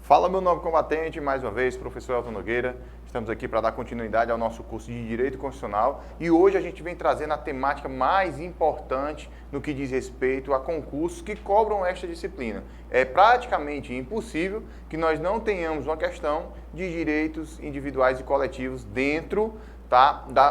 Fala, meu novo combatente, mais uma vez, professor Elton Nogueira. Estamos aqui para dar continuidade ao nosso curso de Direito Constitucional e hoje a gente vem trazendo a temática mais importante no que diz respeito a concursos que cobram esta disciplina. É praticamente impossível que nós não tenhamos uma questão de direitos individuais e coletivos dentro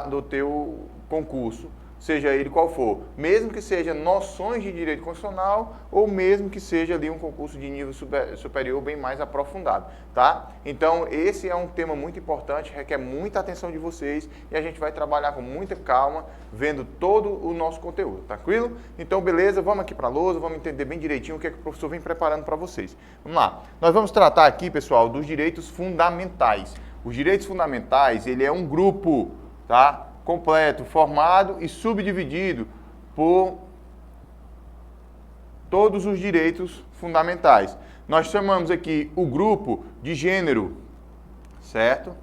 do teu concurso, seja ele qual for, mesmo que seja noções de direito constitucional ou mesmo que seja ali um concurso de nível superior bem mais aprofundado, tá? Então, esse é um tema muito importante, requer muita atenção de vocês e a gente vai trabalhar com muita calma, vendo todo o nosso conteúdo, tranquilo? Então, beleza, vamos aqui para a lousa, vamos entender bem direitinho o que é que o professor vem preparando para vocês. Vamos lá. Nós vamos tratar aqui, pessoal, dos direitos fundamentais. Os direitos fundamentais, ele é um grupo, tá? Completo, formado e subdividido por todos os direitos fundamentais. Nós chamamos aqui o grupo de gênero, certo?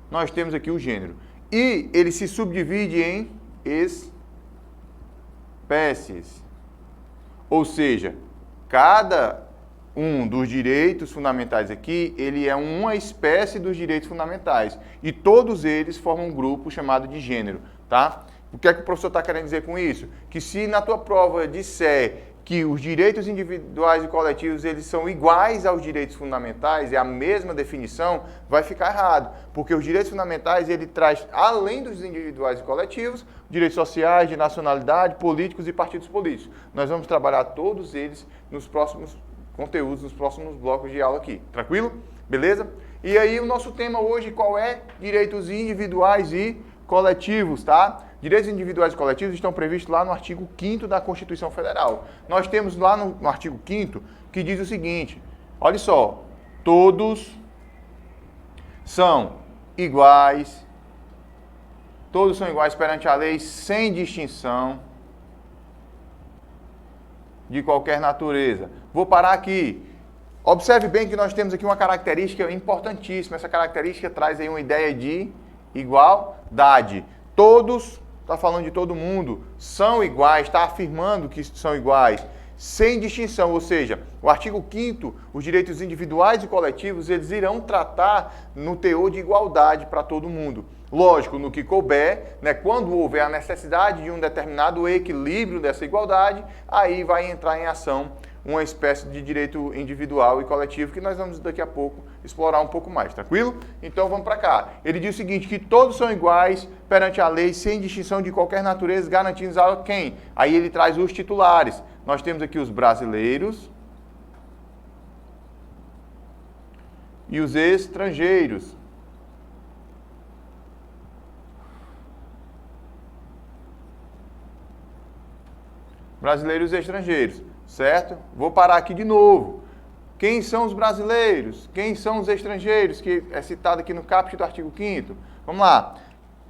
Nós temos aqui o gênero. E ele se subdivide em espécies. Ou seja, cada um dos direitos fundamentais aqui, ele é uma espécie dos direitos fundamentais. E todos eles formam um grupo chamado de gênero, tá? O que é que o professor está querendo dizer com isso? Que se na tua prova disser que os direitos individuais e coletivos, eles são iguais aos direitos fundamentais, é a mesma definição, vai ficar errado. Porque os direitos fundamentais, ele traz, além dos individuais e coletivos, direitos sociais, de nacionalidade, políticos e partidos políticos. Nós vamos trabalhar todos eles nos próximos conteúdos nos próximos blocos de aula aqui, tranquilo? Beleza? E aí o nosso tema hoje qual é? Direitos individuais e coletivos, tá? Direitos individuais e coletivos estão previstos lá no artigo 5º da Constituição Federal. Nós temos lá no artigo 5º que diz o seguinte, olha só, todos são iguais perante a lei sem distinção de qualquer natureza. Vou parar aqui. Observe bem que nós temos aqui uma característica importantíssima. Essa característica traz aí uma ideia de igualdade. Todos, está falando de todo mundo, são iguais, está afirmando que são iguais, sem distinção. Ou seja, o artigo 5º, os direitos individuais e coletivos, eles irão tratar no teor de igualdade para todo mundo. Lógico, no que couber, né, quando houver a necessidade de um determinado equilíbrio dessa igualdade, aí vai entrar em ação uma espécie de direito individual e coletivo que nós vamos daqui a pouco explorar um pouco mais, tranquilo? Então vamos para cá. Ele diz o seguinte, que todos são iguais perante a lei, sem distinção de qualquer natureza, garantindo a quem? Aí ele traz os titulares. Nós temos aqui os brasileiros e os estrangeiros. Brasileiros e estrangeiros, certo? Vou parar aqui de novo. Quem são os brasileiros? Quem são os estrangeiros? Que é citado aqui no caput do artigo 5º. Vamos lá.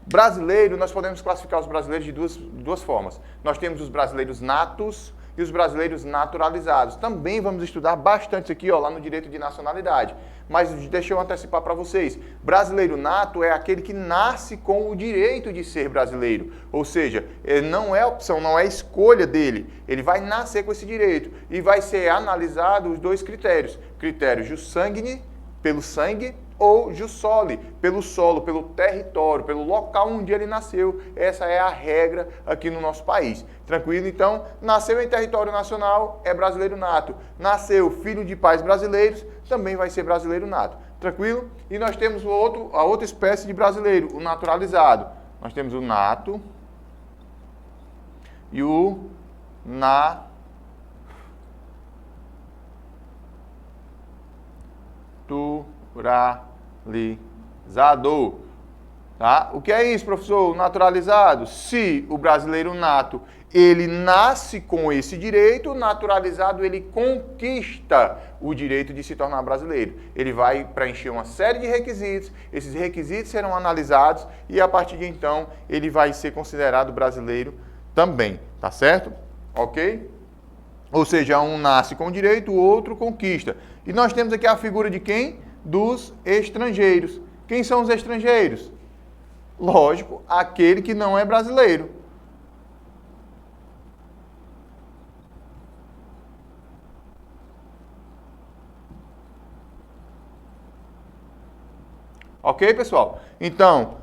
Brasileiro, nós podemos classificar os brasileiros de duas formas. Nós temos os brasileiros natos e os brasileiros naturalizados. Também vamos estudar bastante isso aqui, ó, lá no direito de nacionalidade. Mas deixa eu antecipar para vocês. Brasileiro nato é aquele que nasce com o direito de ser brasileiro. Ou seja, não é opção, não é escolha dele. Ele vai nascer com esse direito. E vai ser analisado os dois critérios. Critérios jus sanguinis, pelo sangue, ou jus soli, pelo solo, pelo território, pelo local onde ele nasceu. Essa é a regra aqui no nosso país. Tranquilo? Então, nasceu em território nacional, é brasileiro nato. Nasceu filho de pais brasileiros, também vai ser brasileiro nato. Tranquilo? E nós temos a outra espécie de brasileiro, o naturalizado. Nós temos o nato e o naturalizado. Tá? O que é isso, professor? O naturalizado? Se o brasileiro nato, ele nasce com esse direito, o naturalizado, ele conquista o direito de se tornar brasileiro. Ele vai preencher uma série de requisitos, esses requisitos serão analisados e a partir de então ele vai ser considerado brasileiro também, tá certo? Ok? Ou seja, um nasce com direito, o outro conquista. E nós temos aqui a figura de quem? Dos estrangeiros. Quem são os estrangeiros? Lógico, aquele que não é brasileiro. Ok, pessoal? Então,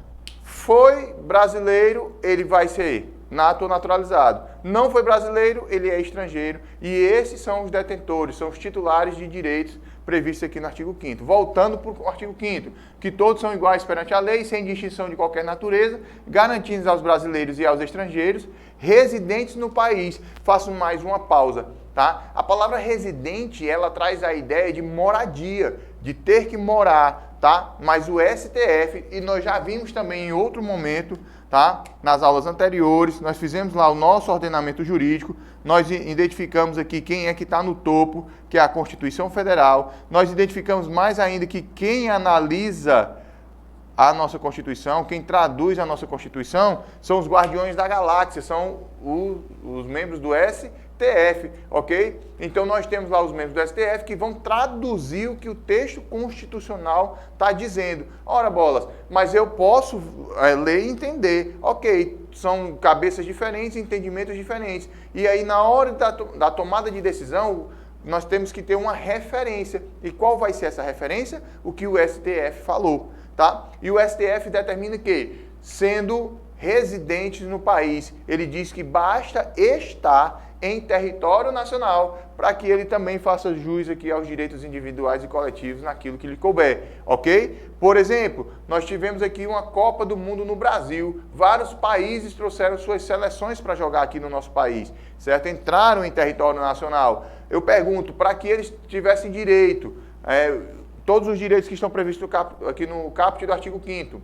foi brasileiro, ele vai ser nato ou naturalizado. Não foi brasileiro, ele é estrangeiro. E esses são os detentores, são os titulares de direitos previstos aqui no artigo 5º. Voltando para o artigo 5º, que todos são iguais perante a lei, sem distinção de qualquer natureza, garantindo aos brasileiros e aos estrangeiros residentes no país. Faço mais uma pausa, tá? A palavra residente, ela traz a ideia de moradia, de ter que morar, tá? Mas o STF, e nós já vimos também em outro momento, tá? Nas aulas anteriores, nós fizemos lá o nosso ordenamento jurídico, nós identificamos aqui quem é que está no topo, que é a Constituição Federal, nós identificamos mais ainda que quem analisa a nossa Constituição, quem traduz a nossa Constituição, são os guardiões da galáxia, são os membros do STF, ok? Então nós temos lá os membros do STF que vão traduzir o que o texto constitucional está dizendo. Ora, bolas, mas eu posso ler e entender. Ok, são cabeças diferentes, entendimentos diferentes. E aí na hora da tomada de decisão, nós temos que ter uma referência. E qual vai ser essa referência? O que o STF falou. Tá? E o STF determina que, sendo residentes no país, ele diz que basta estar em território nacional para que ele também faça jus aqui aos direitos individuais e coletivos naquilo que lhe couber, ok? Por exemplo, nós tivemos aqui uma Copa do Mundo no Brasil, vários países trouxeram suas seleções para jogar aqui no nosso país, certo? Entraram em território nacional. Eu pergunto, para que eles tivessem direito, todos os direitos que estão previstos aqui no caput do artigo 5º,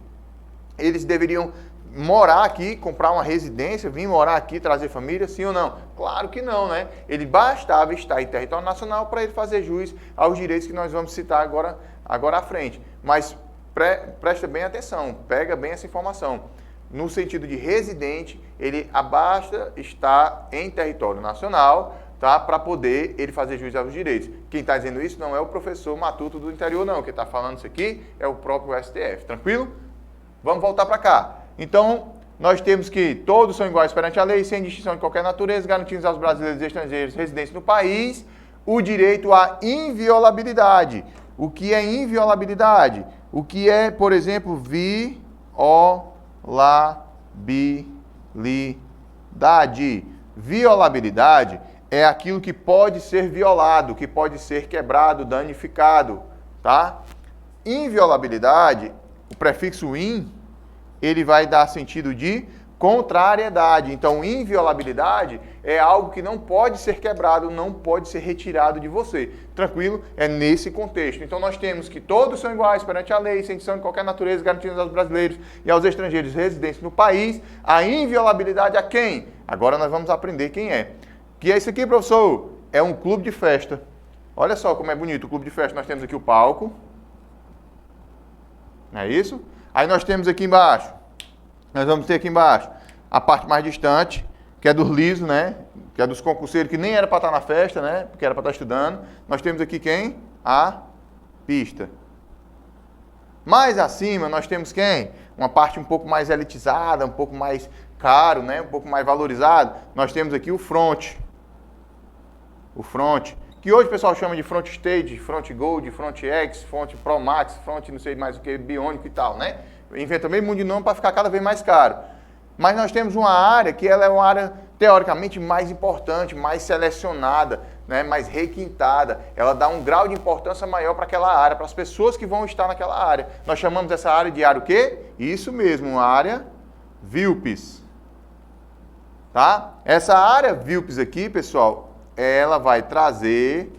eles deveriam morar aqui, comprar uma residência, vir morar aqui, trazer família, sim ou não? Claro que não, né? Ele bastava estar em território nacional para ele fazer jus aos direitos que nós vamos citar agora à frente. Mas presta bem atenção, pega bem essa informação. No sentido de residente, ele basta estar em território nacional, tá? Para poder ele fazer jus aos direitos. Quem está dizendo isso não é o professor Matuto do interior, não. Quem está falando isso aqui é o próprio STF. Tranquilo? Vamos voltar para cá. Então, nós temos que todos são iguais perante a lei, sem distinção de qualquer natureza, garantindo aos brasileiros e estrangeiros residentes no país o direito à inviolabilidade. O que é inviolabilidade? O que é, por exemplo, violabilidade? Violabilidade é aquilo que pode ser violado, que pode ser quebrado, danificado, tá? Inviolabilidade, o prefixo in, ele vai dar sentido de contrariedade. Então, inviolabilidade é algo que não pode ser quebrado, não pode ser retirado de você. Tranquilo? É nesse contexto. Então, nós temos que todos são iguais perante a lei, sem distinção de qualquer natureza, garantindo aos brasileiros e aos estrangeiros residentes no país. A inviolabilidade a quem? Agora nós vamos aprender quem é. Que é isso aqui, professor? É um clube de festa. Olha só como é bonito o clube de festa. Nós temos aqui o palco. Não é isso? Aí nós temos aqui embaixo, nós vamos ter aqui embaixo a parte mais distante, que é dos lisos, né? Que é dos concurseiros, que nem era para estar na festa, né? Porque era para estar estudando. Nós temos aqui quem? A pista. Mais acima nós temos quem? Uma parte um pouco mais elitizada, um pouco mais caro, né? Um pouco mais valorizado. Nós temos aqui o front. O front. Que hoje o pessoal chama de front stage, front gold, front X, front pro max, front não sei mais o que, biônico e tal, né? Inventa meio mundo de nome para ficar cada vez mais caro. Mas nós temos uma área que ela é uma área teoricamente mais importante, mais selecionada, né? Mais requintada. Ela dá um grau de importância maior para aquela área, para as pessoas que vão estar naquela área. Nós chamamos essa área de área o quê? Isso mesmo, uma área VILPs. Tá? Essa área VILPs aqui, pessoal, ela vai trazer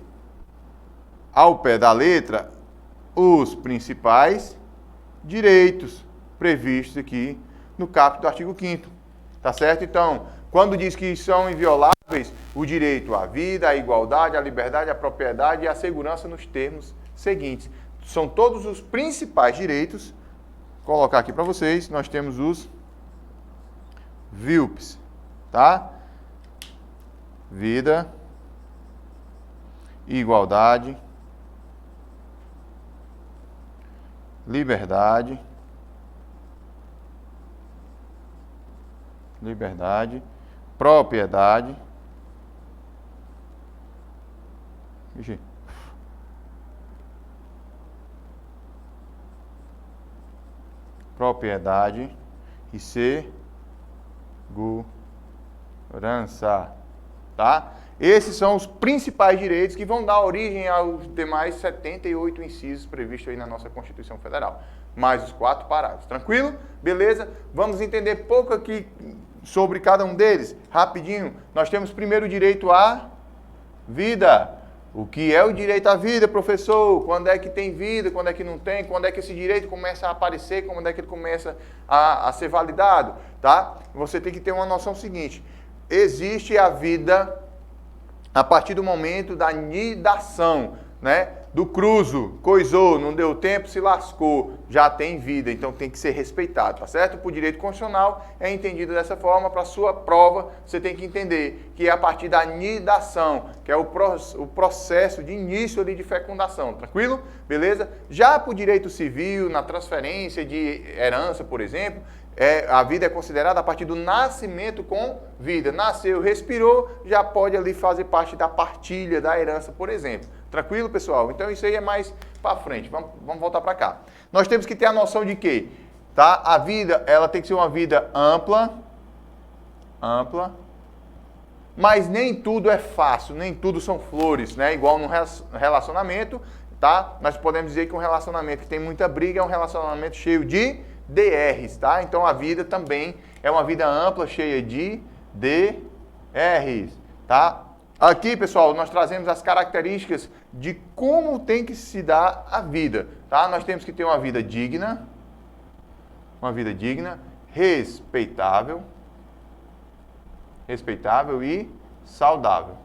ao pé da letra os principais direitos previstos aqui no caput do artigo 5º, tá certo? Então, quando diz que são invioláveis o direito à vida, à igualdade, à liberdade, à propriedade e à segurança nos termos seguintes. São todos os principais direitos. Vou colocar aqui para vocês, nós temos os VILPs, tá? Vida, igualdade, liberdade, propriedade, propriedade e segurança, tá? Esses são os principais direitos que vão dar origem aos demais 78 incisos previstos aí na nossa Constituição Federal. Mais os 4 parágrafos. Tranquilo? Beleza? Vamos entender pouco aqui sobre cada um deles. Rapidinho. Nós temos primeiro o direito à vida. O que é o direito à vida, professor? Quando é que tem vida? Quando é que não tem? Quando é que esse direito começa a aparecer? Quando é que ele começa a ser validado? Tá? Você tem que ter uma noção seguinte. Existe a vida a partir do momento da nidação, né? Do cruzo, coisou, não deu tempo, se lascou, já tem vida, então tem que ser respeitado, tá certo? Por direito constitucional é entendido dessa forma. Para sua prova, você tem que entender que é a partir da nidação, que é o processo de início ali de fecundação, tranquilo? Beleza? Já por direito civil, na transferência de herança, por exemplo, a vida é considerada a partir do nascimento com vida. Nasceu, respirou, já pode ali fazer parte da partilha da herança, por exemplo. Tranquilo, pessoal? Então isso aí é mais para frente. Vamos voltar para cá. Nós temos que ter a noção de que, tá? A vida, ela tem que ser uma vida ampla, mas nem tudo é fácil, nem tudo são flores, né? Igual num relacionamento, tá? Nós podemos dizer que um relacionamento que tem muita briga é um relacionamento cheio de DRs, tá? Então a vida também é uma vida ampla, cheia de DRs, tá? Aqui, pessoal, nós trazemos as características de como tem que se dar a vida, tá? Nós temos que ter uma vida digna, respeitável e saudável.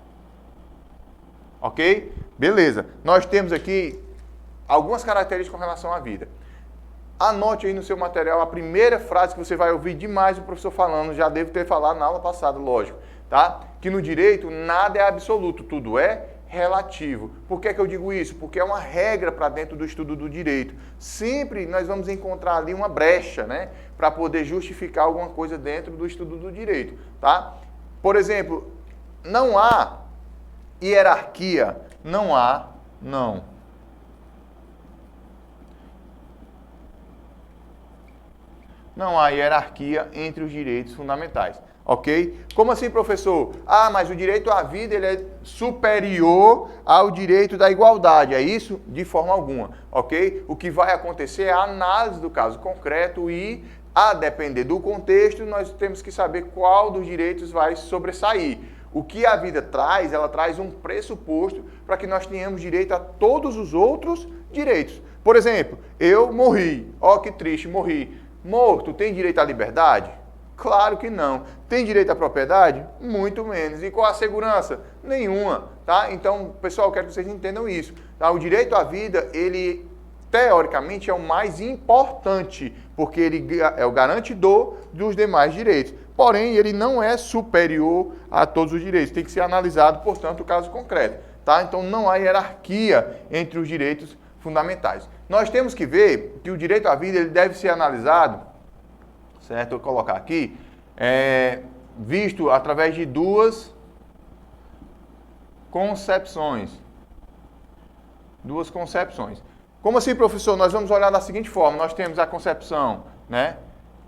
Ok? Beleza. Nós temos aqui algumas características com relação à vida. Anote aí no seu material a primeira frase que você vai ouvir demais o professor falando, já devo ter falado na aula passada, lógico, tá? Que no direito nada é absoluto, tudo é relativo. Por que eu digo isso? Porque é uma regra para dentro do estudo do direito. Sempre nós vamos encontrar ali uma brecha, né? Para poder justificar alguma coisa dentro do estudo do direito, tá? Por exemplo, não há hierarquia, não há hierarquia entre os direitos fundamentais, ok? Como assim, professor? Ah, mas o direito à vida ele é superior ao direito da igualdade, é isso? De forma alguma, ok? O que vai acontecer é a análise do caso concreto e, a depender do contexto, nós temos que saber qual dos direitos vai sobressair. O que a vida traz, ela traz um pressuposto para que nós tenhamos direito a todos os outros direitos. Por exemplo, eu morri, ó que triste, morri. Morto, tem direito à liberdade? Claro que não. Tem direito à propriedade? Muito menos. E qual a segurança? Nenhuma, tá? Então, pessoal, eu quero que vocês entendam isso. Tá? O direito à vida, ele, teoricamente, é o mais importante, porque ele é o garantidor dos demais direitos. Porém, ele não é superior a todos os direitos. Tem que ser analisado, portanto, o caso concreto, tá? Então, não há hierarquia entre os direitos fundamentais. Nós temos que ver que o direito à vida ele deve ser analisado, certo? Eu vou colocar aqui, visto através de duas concepções. Como assim, professor? Nós vamos olhar da seguinte forma, nós temos a concepção, né,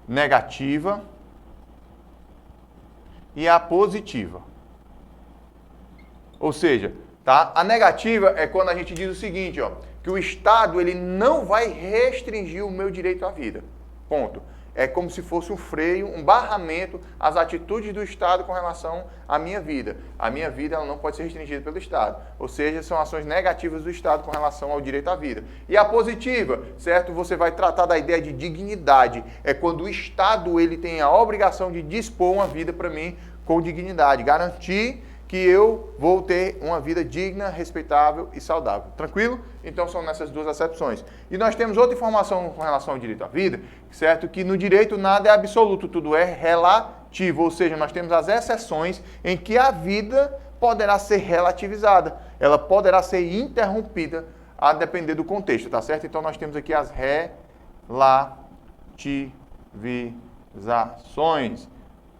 negativa e a positiva. Ou seja, tá? A negativa é quando a gente diz o seguinte, ó, que o Estado ele não vai restringir o meu direito à vida. Ponto. É como se fosse um freio, um barramento às atitudes do Estado com relação à minha vida. A minha vida ela não pode ser restringida pelo Estado. Ou seja, são ações negativas do Estado com relação ao direito à vida. E a positiva, certo? Você vai tratar da ideia de dignidade. É quando o Estado ele tem a obrigação de dispor uma vida para mim com dignidade. Garantir que eu vou ter uma vida digna, respeitável e saudável. Tranquilo? Então são nessas duas acepções. E nós temos outra informação com relação ao direito à vida, certo? Que no direito nada é absoluto, tudo é relativo. Ou seja, nós temos as exceções em que a vida poderá ser relativizada. Ela poderá ser interrompida a depender do contexto, tá certo? Então nós temos aqui as relativizações,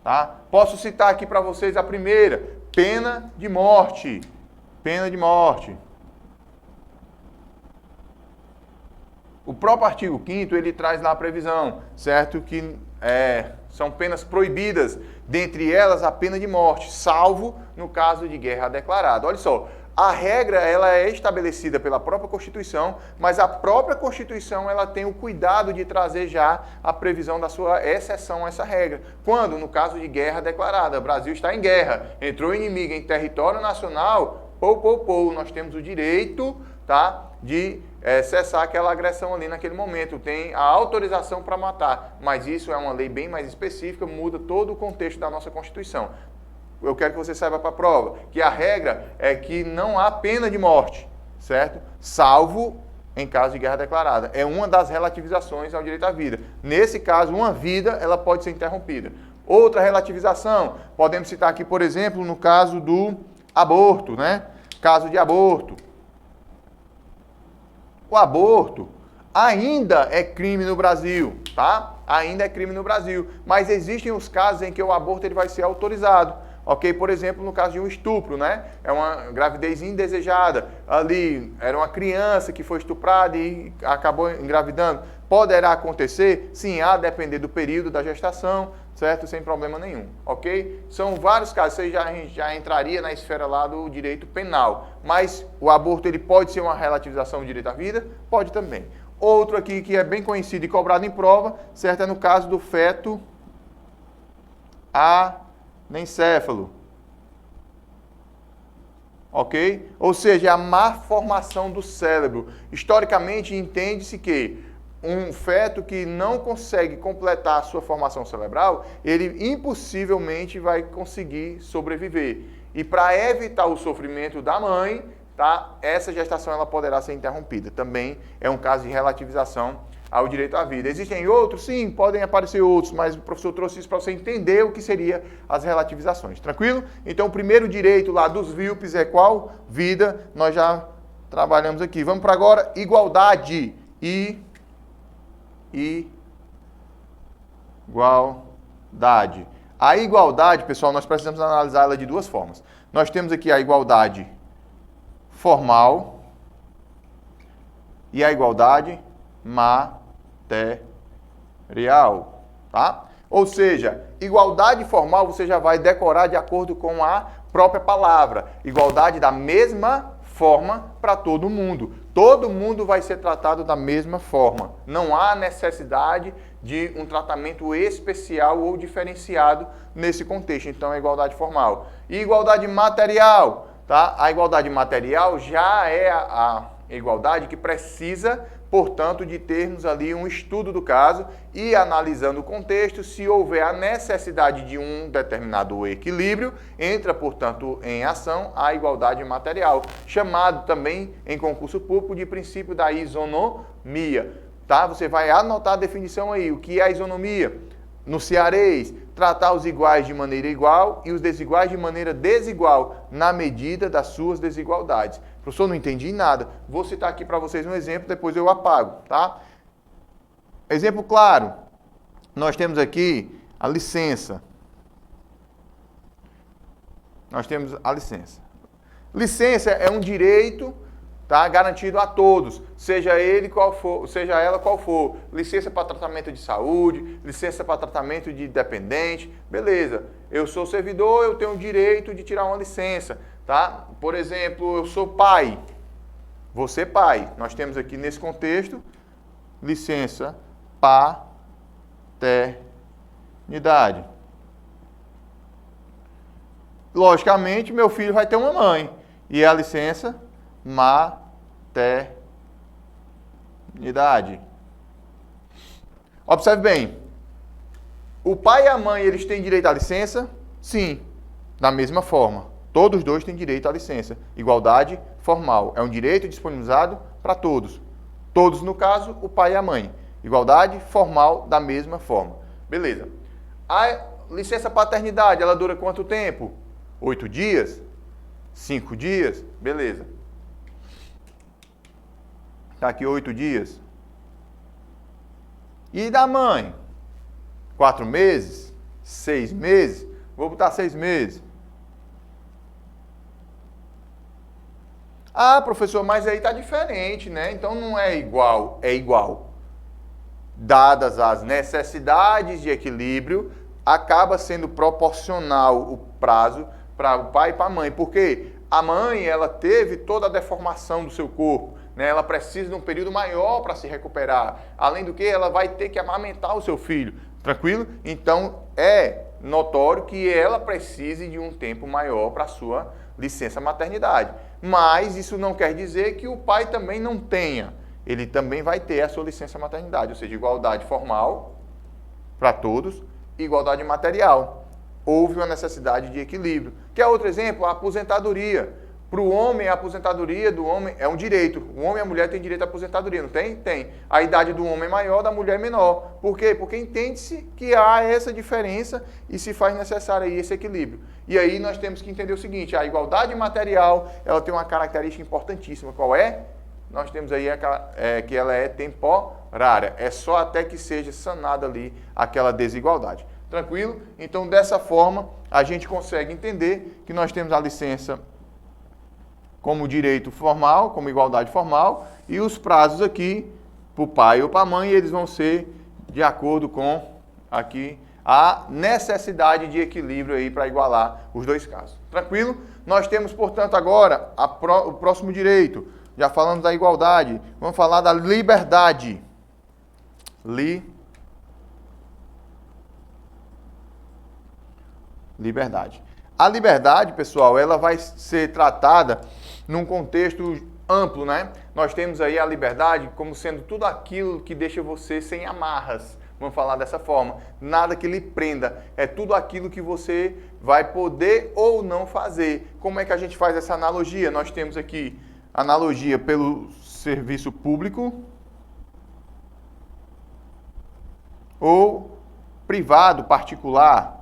tá? Posso citar aqui para vocês a primeira. Pena de morte. Pena de morte. O próprio artigo 5º, ele traz lá a previsão, certo? Que são penas proibidas, dentre elas a pena de morte, salvo no caso de guerra declarada. Olha só, a regra ela é estabelecida pela própria Constituição, mas a própria Constituição ela tem o cuidado de trazer já a previsão da sua exceção a essa regra. Quando? No caso de guerra declarada. O Brasil está em guerra, entrou inimigo em território nacional, nós temos o direito, tá, de cessar aquela agressão ali naquele momento, tem a autorização para matar, mas isso é uma lei bem mais específica, muda todo o contexto da nossa Constituição. Eu quero que você saiba para a prova que a regra é que não há pena de morte, certo? Salvo em caso de guerra declarada. É uma das relativizações ao direito à vida. Nesse caso, uma vida ela pode ser interrompida. Outra relativização, podemos citar aqui, por exemplo, no caso do aborto, né? Caso de aborto. O aborto ainda é crime no Brasil, tá? Ainda é crime no Brasil, mas existem os casos em que o aborto ele vai ser autorizado, ok? Por exemplo, no caso de um estupro, né? É uma gravidez indesejada, ali era uma criança que foi estuprada e acabou engravidando. Poderá acontecer? Sim, a depender do período da gestação, certo? Sem problema nenhum, ok? São vários casos, isso aí já entraria na esfera lá do direito penal, mas o aborto ele pode ser uma relativização do direito à vida? Pode também. Outro aqui que é bem conhecido e cobrado em prova, certo? É no caso do feto anencéfalo, ok? Ou seja, a má formação do cérebro. Historicamente, entende-se que um feto que não consegue completar a sua formação cerebral, ele impossivelmente vai conseguir sobreviver. E para evitar o sofrimento da mãe, tá, essa gestação ela poderá ser interrompida. Também é um caso de relativização ao direito à vida. Existem outros? Sim, podem aparecer outros, mas o professor trouxe isso para você entender o que seriam as relativizações. Tranquilo? Então, o primeiro direito lá dos VILPs é qual? Vida. Nós já trabalhamos aqui. Vamos para agora, igualdade. Igualdade. A igualdade, pessoal, nós precisamos analisar ela de duas formas. Nós temos aqui a igualdade formal e a igualdade material, tá? Ou seja, igualdade formal você já vai decorar de acordo com a própria palavra. Igualdade da mesma forma para todo mundo. Todo mundo vai ser tratado da mesma forma. Não há necessidade de um tratamento especial ou diferenciado nesse contexto. Então, é igualdade formal. E igualdade material, tá? A igualdade material já é a igualdade que precisa, portanto, de termos ali um estudo do caso e analisando o contexto, se houver a necessidade de um determinado equilíbrio, entra, portanto, em ação a igualdade material, chamado também em concurso público de princípio da isonomia, tá? Você vai anotar a definição aí, o que é a isonomia? No cearês, tratar os iguais de maneira igual e os desiguais de maneira desigual, na medida das suas desigualdades. Professor, não entendi nada. Vou citar aqui para vocês um exemplo, depois eu apago, tá? Exemplo claro. Nós temos aqui a licença. Nós temos a licença. Licença é um direito, tá, garantido a todos, seja ela qual for. Licença para tratamento de saúde, licença para tratamento de dependente, beleza. Eu sou servidor, eu tenho o direito de tirar uma licença, tá? Por exemplo, eu sou pai, vou ser pai. Nós temos aqui nesse contexto licença paternidade. Logicamente, meu filho vai ter uma mãe e a licença maternidade. Observe bem. O pai e a mãe, eles têm direito à licença? Sim. Da mesma forma. Todos dois têm direito à licença. Igualdade formal. É um direito disponibilizado para todos. Todos, no caso, o pai e a mãe. Igualdade formal da mesma forma. Beleza. A licença paternidade, ela dura quanto tempo? 8 dias? 5 dias? Beleza. Está aqui 8 dias. E da mãe? 4 meses? 6 meses? Vou botar 6 meses. Ah, professor, mas aí está diferente, né? Então não é igual. É igual. dadas as necessidades de equilíbrio, acaba sendo proporcional o prazo para o pai e para a mãe. Porque a mãe, ela teve toda a deformação do seu corpo, né? Ela precisa de um período maior para se recuperar. Além do que, ela vai ter que amamentar o seu filho, tranquilo? Então, é notório que ela precise de um tempo maior para a sua licença maternidade. Mas isso não quer dizer que o pai também não tenha. Ele também vai ter a sua licença maternidade, ou seja, igualdade formal para todos, igualdade material. Houve uma necessidade de equilíbrio. Quer outro exemplo? A aposentadoria. Para o homem, a aposentadoria do homem é um direito. O homem e a mulher têm direito à aposentadoria, não tem? Tem. A idade do homem é maior, da mulher é menor. Por quê? Porque entende-se que há essa diferença e se faz necessário aí esse equilíbrio. E aí nós temos que entender o seguinte, a igualdade material, ela tem uma característica importantíssima. Qual é? Nós temos aí que ela é temporária. É só até que seja sanada ali aquela desigualdade. Tranquilo? Então, dessa forma, a gente consegue entender que nós temos a licença como direito formal, como igualdade formal, e os prazos aqui, para o pai ou para a mãe, eles vão ser de acordo com aqui a necessidade de equilíbrio aí para igualar os dois casos. Tranquilo? Nós temos, portanto, agora o próximo direito. Já falamos da igualdade, vamos falar da liberdade. Liberdade. A liberdade, pessoal, ela vai ser tratada num contexto amplo, né? Nós temos aí a liberdade como sendo tudo aquilo que deixa você sem amarras. Vamos falar dessa forma. Nada que lhe prenda. É tudo aquilo que você vai poder ou não fazer. Como é que a gente faz essa analogia? Nós temos aqui analogia pelo serviço público ou privado, particular.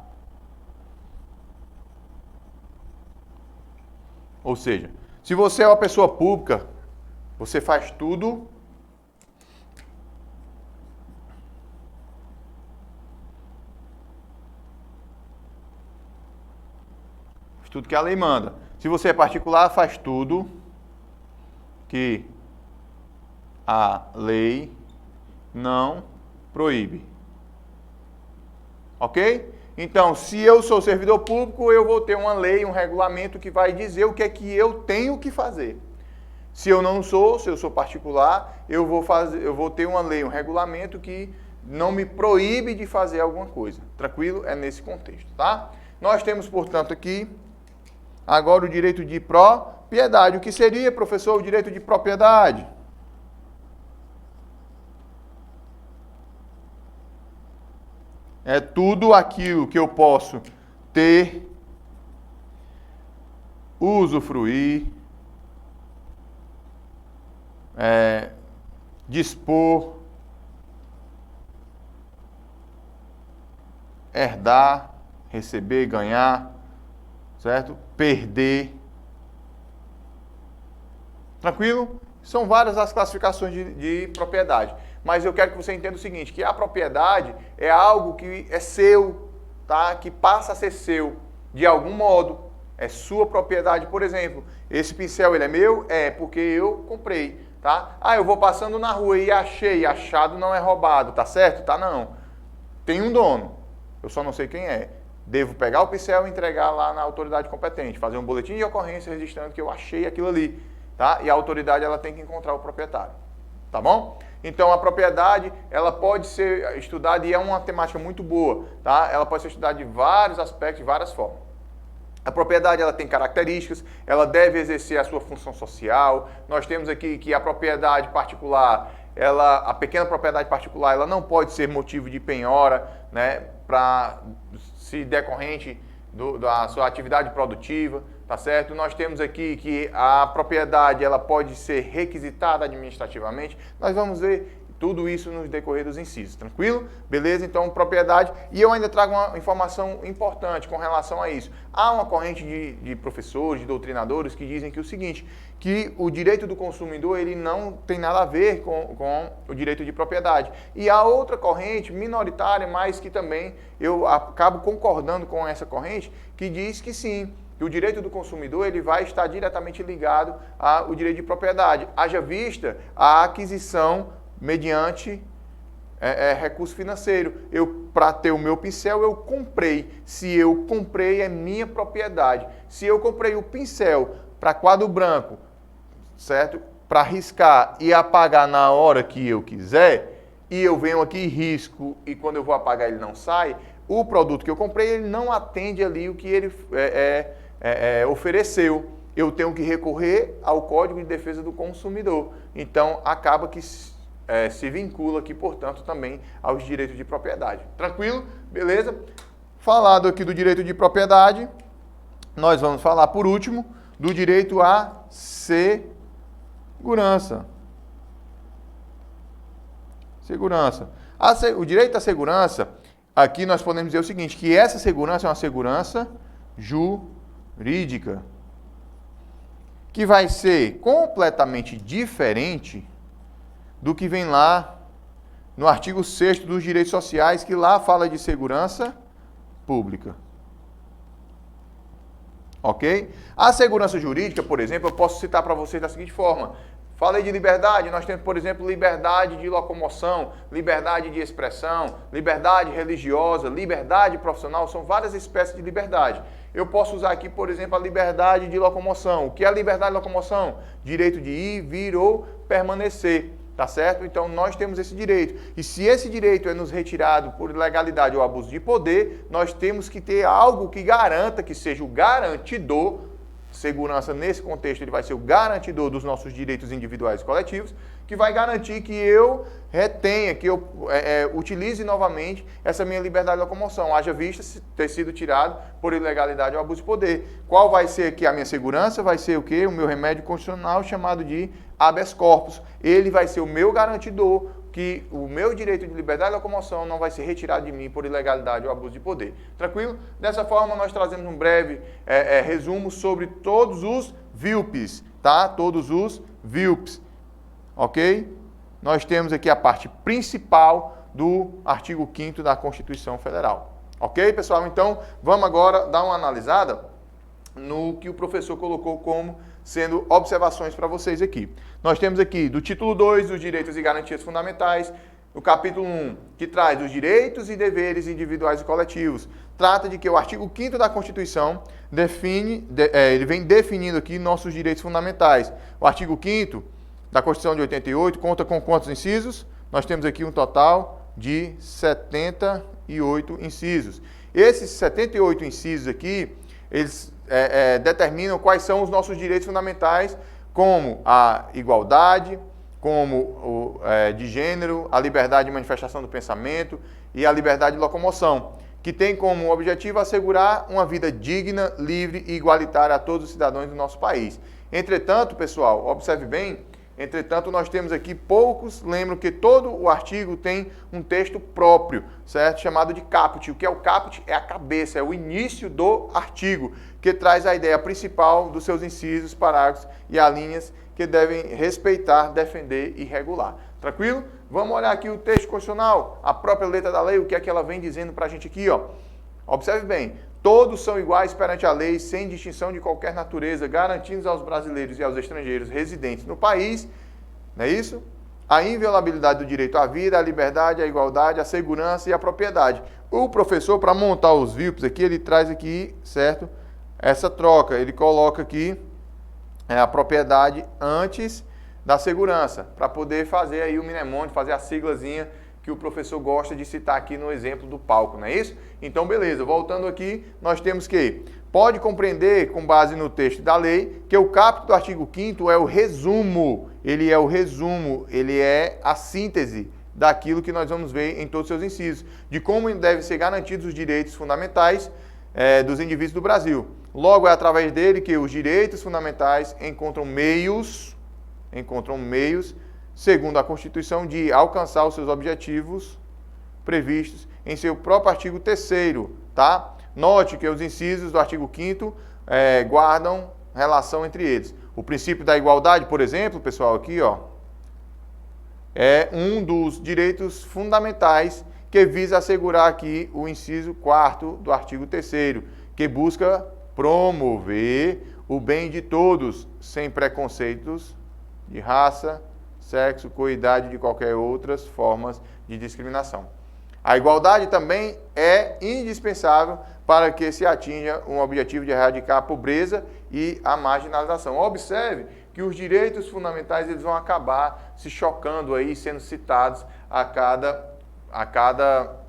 Ou seja, se você é uma pessoa pública, você faz tudo que a lei manda. Se você é particular, faz tudo que a lei não proíbe. Ok? Então, se eu sou servidor público, eu vou ter uma lei, um regulamento que vai dizer o que é que eu tenho que fazer. Se eu não sou, se eu sou particular, eu vou ter uma lei, um regulamento que não me proíbe de fazer alguma coisa. Tranquilo? É nesse contexto, tá? Nós temos, portanto, aqui agora o direito de propriedade. O que seria, professor, o direito de propriedade? É tudo aquilo que eu posso ter, usufruir, dispor, herdar, receber, ganhar, certo? Perder. Tranquilo? São várias as classificações de propriedade. Mas eu quero que você entenda o seguinte, que a propriedade é algo que é seu, tá? Que passa a ser seu de algum modo. É sua propriedade. Por exemplo, esse pincel ele é meu? É, porque eu comprei, tá? Ah, eu vou passando na rua e achei. Achado não é roubado, tá certo? Tá não. Tem um dono. Eu só não sei quem é. Devo pegar o pincel e entregar lá na autoridade competente. Fazer um boletim de ocorrência registrando que eu achei aquilo ali, tá? E a autoridade ela tem que encontrar o proprietário. Tá bom? Então, a propriedade, ela pode ser estudada, e é uma temática muito boa, tá? Ela pode ser estudada de vários aspectos, de várias formas. A propriedade, ela tem características, ela deve exercer a sua função social. Nós temos aqui que a propriedade particular, a pequena propriedade particular, ela não pode ser motivo de penhora, né? Para se decorrente da sua atividade produtiva. Tá certo? Nós temos aqui que a propriedade ela pode ser requisitada administrativamente. Nós vamos ver tudo isso no decorrer dos incisos, tranquilo? Beleza? Então, propriedade. E eu ainda trago uma informação importante com relação a isso. Há uma corrente de professores, de doutrinadores que dizem que o seguinte, que o direito do consumidor ele não tem nada a ver com o direito de propriedade. E há outra corrente minoritária, mas que também eu acabo concordando com essa corrente, que diz que sim, que o direito do consumidor ele vai estar diretamente ligado ao direito de propriedade. Haja vista a aquisição mediante recurso financeiro. Para ter o meu pincel, eu comprei. Se eu comprei, é minha propriedade. Se eu comprei o pincel para quadro branco, certo? Para riscar e apagar na hora que eu quiser, e eu venho aqui e risco, e quando eu vou apagar ele não sai, o produto que eu comprei, ele não atende ali o que ele ofereceu. Eu tenho que recorrer ao Código de Defesa do Consumidor. Então, acaba que se vincula aqui, portanto, também aos direitos de propriedade. Tranquilo? Beleza? Falado aqui do direito de propriedade, nós vamos falar, por último, do direito à segurança. Segurança. O direito à segurança, aqui nós podemos dizer o seguinte, que essa segurança é uma segurança jurídica, que vai ser completamente diferente do que vem lá no artigo 6º dos direitos sociais, que lá fala de segurança pública. Ok? A segurança jurídica, por exemplo, eu posso citar para vocês da seguinte forma. Falei de liberdade, nós temos, por exemplo, liberdade de locomoção, liberdade de expressão, liberdade religiosa, liberdade profissional, são várias espécies de liberdade. Eu posso usar aqui, por exemplo, a liberdade de locomoção. O que é a liberdade de locomoção? Direito de ir, vir ou permanecer. Tá certo? Então, nós temos esse direito. E se esse direito é nos retirado por ilegalidade ou abuso de poder, nós temos que ter algo que garanta, que seja o garantidor. Segurança, nesse contexto, ele vai ser o garantidor dos nossos direitos individuais e coletivos, que vai garantir que eu retenha, que eu utilize novamente essa minha liberdade de locomoção, haja vista ter sido tirado por ilegalidade ou abuso de poder. Qual vai ser aqui a minha segurança? Vai ser o quê? O meu remédio constitucional chamado de habeas corpus. Ele vai ser o meu garantidor, que o meu direito de liberdade de locomoção não vai ser retirado de mim por ilegalidade ou abuso de poder. Tranquilo? Dessa forma, nós trazemos um breve resumo sobre todos os VILPs, tá? Todos os VILPs, ok? Nós temos aqui a parte principal do artigo 5º da Constituição Federal. Ok, pessoal? Então, vamos agora dar uma analisada no que o professor colocou como sendo observações para vocês aqui. Nós temos aqui do título 2, os direitos e garantias fundamentais, o capítulo 1, que traz os direitos e deveres individuais e coletivos. Trata de que o artigo 5º da Constituição ele vem definindo aqui nossos direitos fundamentais. O artigo 5º da Constituição de 88 conta com quantos incisos? Nós temos aqui um total de 78 incisos. Esses 78 incisos aqui, eles determinam quais são os nossos direitos fundamentais, como a igualdade, como de gênero, a liberdade de manifestação do pensamento e a liberdade de locomoção, que tem como objetivo assegurar uma vida digna, livre e igualitária a todos os cidadãos do nosso país. Entretanto, pessoal, observe bem, entretanto, nós temos aqui poucos lembram que todo o artigo tem um texto próprio, certo? Chamado de caput. O que é o caput? É a cabeça, é o início do artigo, que traz a ideia principal dos seus incisos, parágrafos e alíneas que devem respeitar, defender e regular. Tranquilo? Vamos olhar aqui o texto constitucional, a própria letra da lei, o que é que ela vem dizendo para a gente aqui, ó. Observe bem. Todos são iguais perante a lei, sem distinção de qualquer natureza, garantindo aos brasileiros e aos estrangeiros residentes no país, não é isso? A inviolabilidade do direito à vida, à liberdade, à igualdade, à segurança e à propriedade. O professor, para montar os VILPs aqui, ele traz aqui, certo? Essa troca, ele coloca aqui a propriedade antes da segurança, para poder fazer aí o mnemônico, fazer a siglazinha que o professor gosta de citar aqui no exemplo do palco, não é isso? Então, beleza, voltando aqui, nós temos que, pode compreender, com base no texto da lei, que o caput do artigo 5º é o resumo, ele é a síntese daquilo que nós vamos ver em todos os seus incisos, de como devem ser garantidos os direitos fundamentais dos indivíduos do Brasil. Logo, é através dele que os direitos fundamentais encontram meios, segundo a Constituição, de alcançar os seus objetivos previstos em seu próprio artigo 3º, tá? Note que os incisos do artigo 5º guardam relação entre eles. O princípio da igualdade, por exemplo, pessoal, aqui, ó, é um dos direitos fundamentais que visa assegurar aqui o inciso 4º do artigo 3º, que busca promover o bem de todos, sem preconceitos de raça, sexo, cor, idade, de qualquer outras formas de discriminação. A igualdade também é indispensável para que se atinja um objetivo de erradicar a pobreza e a marginalização. Observe que os direitos fundamentais eles vão acabar se chocando aí, sendo citados a cada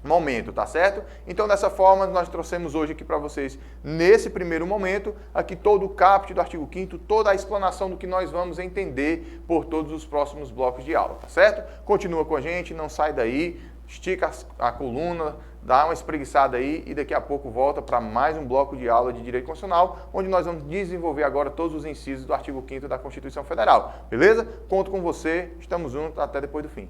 momento, tá certo? Então, dessa forma, nós trouxemos hoje aqui para vocês, nesse primeiro momento, aqui todo o caput do artigo 5º, toda a explanação do que nós vamos entender por todos os próximos blocos de aula, tá certo? Continua com a gente, não sai daí, estica a coluna, dá uma espreguiçada aí e daqui a pouco volta para mais um bloco de aula de Direito Constitucional, onde nós vamos desenvolver agora todos os incisos do artigo 5º da Constituição Federal, beleza? Conto com você, estamos juntos, até depois do fim.